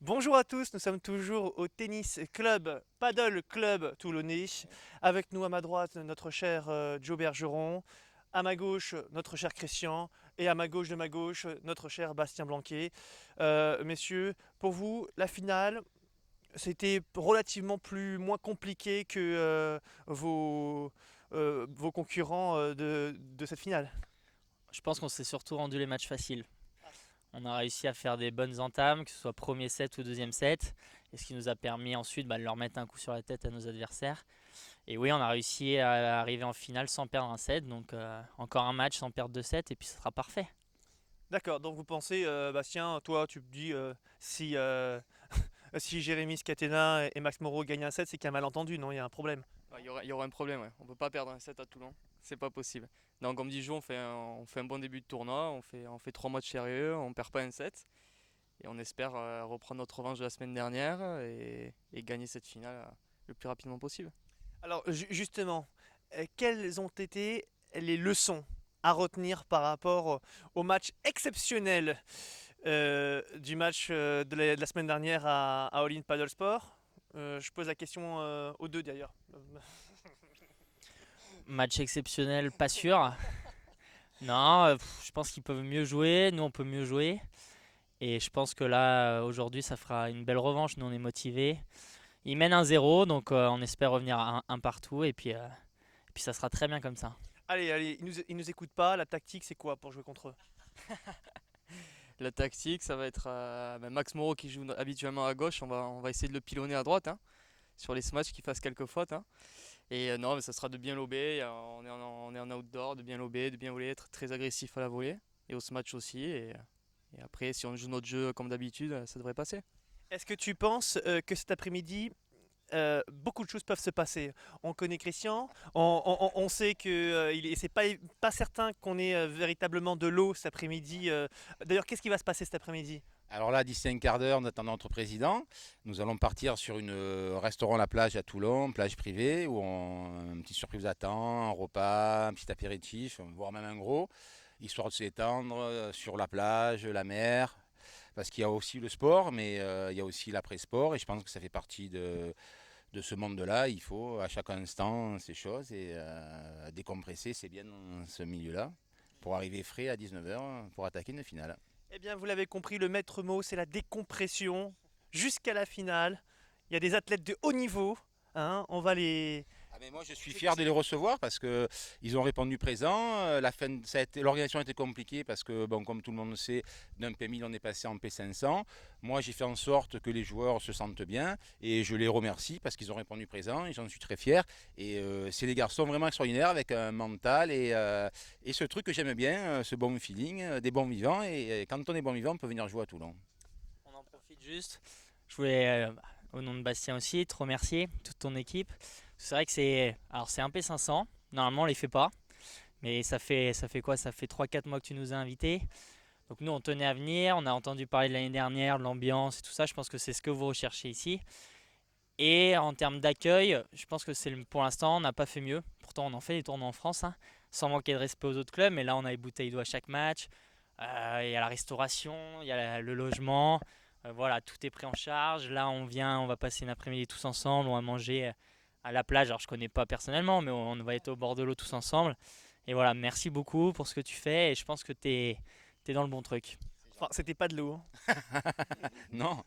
Bonjour à tous, nous sommes toujours au tennis club, paddle club toulonnais. Avec nous à ma droite, notre cher Joe Bergeron. À ma gauche, notre cher Christian. Et à ma gauche de ma gauche, notre cher Bastien Blanquet. Messieurs, pour vous, la finale, c'était relativement moins compliqué que vos concurrents de cette finale. Je pense qu'on s'est surtout rendu les matchs faciles. On a réussi à faire des bonnes entames, que ce soit premier set ou deuxième set, et ce qui nous a permis ensuite de leur mettre un coup sur la tête à nos adversaires. Et oui, on a réussi à arriver en finale sans perdre un set, donc encore un match sans perdre deux sets, et puis ce sera parfait. D'accord, donc vous pensez, Bastien, toi tu te dis si, si Jérémy Scatena et Max Moreau gagnent un set, c'est qu'il y a un malentendu, non? Il y a un problème. Ouais, il y aura un problème, ouais. On peut pas perdre un set à Toulon, c'est pas possible. Donc comme dit Jo, on fait un bon début de tournoi, on fait trois matchs sérieux, on perd pas un set et on espère reprendre notre revanche de la semaine dernière et gagner cette finale le plus rapidement possible. Alors justement, quelles ont été les leçons à retenir par rapport au match exceptionnel du match de la semaine dernière à All In Paddle Sport? Je pose la question aux deux d'ailleurs. Match exceptionnel, pas sûr. Non, je pense qu'ils peuvent mieux jouer, nous on peut mieux jouer. Et je pense que là, aujourd'hui, ça fera une belle revanche, nous on est motivés. Ils mènent 1-0, donc on espère revenir à un partout, et puis ça sera très bien comme ça. Allez, allez, ils nous écoutent pas. La tactique, c'est quoi pour jouer contre eux? La tactique, ça va être Max Moreau qui joue habituellement à gauche, on va essayer de le pilonner à droite, hein, sur les smash qu'il fasse quelques fautes, hein. Et non, mais ça sera de bien lober, on est en outdoor, de bien lober, de bien voler, être très agressif à la volée et au smash aussi. Et après, si on joue notre jeu comme d'habitude, ça devrait passer. Est-ce que tu penses que cet après-midi, beaucoup de choses peuvent se passer? On connaît Christian, on sait que c'est pas certain qu'on ait véritablement de l'eau cet après-midi. D'ailleurs, qu'est-ce qui va se passer cet après-midi? Alors là, d'ici un quart d'heure, en attendant notre président, nous allons partir sur un restaurant La Plage à Toulon, plage privée, où une petite surprise attend, un repas, un petit apéritif, voire même un gros, histoire de s'étendre sur la plage, la mer, parce qu'il y a aussi le sport, mais il y a aussi l'après-sport, et je pense que ça fait partie de ce monde-là. Il faut à chaque instant ces choses, et décompresser, c'est bien dans ce milieu-là, pour arriver frais à 19 heures pour attaquer une finale. Eh bien, vous l'avez compris, le maître mot, c'est la décompression jusqu'à la finale. Il y a des athlètes de haut niveau, hein, on va les... Ah mais moi je suis fier de les recevoir parce que ils ont répondu présent. L'organisation a été compliquée parce que bon, comme tout le monde le sait, d'un P1000 on est passé en P500. Moi j'ai fait en sorte que les joueurs se sentent bien et je les remercie parce qu'ils ont répondu présent et j'en suis très fier. Et c'est des garçons vraiment extraordinaires avec un mental et ce truc que j'aime bien, ce bon feeling, des bons vivants. Et quand on est bon vivant, on peut venir jouer à Toulon. On en profite juste. Je voulais, au nom de Bastien aussi, te remercier, toute ton équipe. C'est vrai que c'est un P500. Normalement, on les fait pas. Mais ça fait quoi? Ça fait 3-4 mois que tu nous as invités. Donc nous, on tenait à venir. On a entendu parler de l'année dernière, de l'ambiance et tout ça. Je pense que c'est ce que vous recherchez ici. Et en termes d'accueil, je pense que pour l'instant, on n'a pas fait mieux. Pourtant, on en fait des tournois en France, hein, sans manquer de respect aux autres clubs. Mais là, on a les bouteilles d'eau à chaque match. Il y a la restauration, il y a le logement. Voilà, tout est pris en charge. Là, on va passer une après-midi tous ensemble. On va manger à la plage. Alors, je connais pas personnellement, mais on va être au bord de l'eau tous ensemble. Et voilà, merci beaucoup pour ce que tu fais. Et je pense que t'es dans le bon truc. Enfin, c'était pas de l'eau, hein. Non.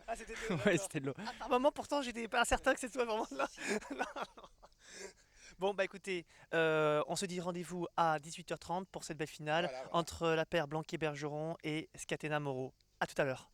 Ah, c'était de l'eau, Ouais, d'accord. c'était de l'eau. Ah, par moment, pourtant, j'étais pas certain que c'était vraiment de là. Bon, bah écoutez, on se dit rendez-vous à 18h30 pour cette belle finale Voilà, voilà. entre la paire Blanquet-Bergeron et Scatena Moreau. À tout à l'heure.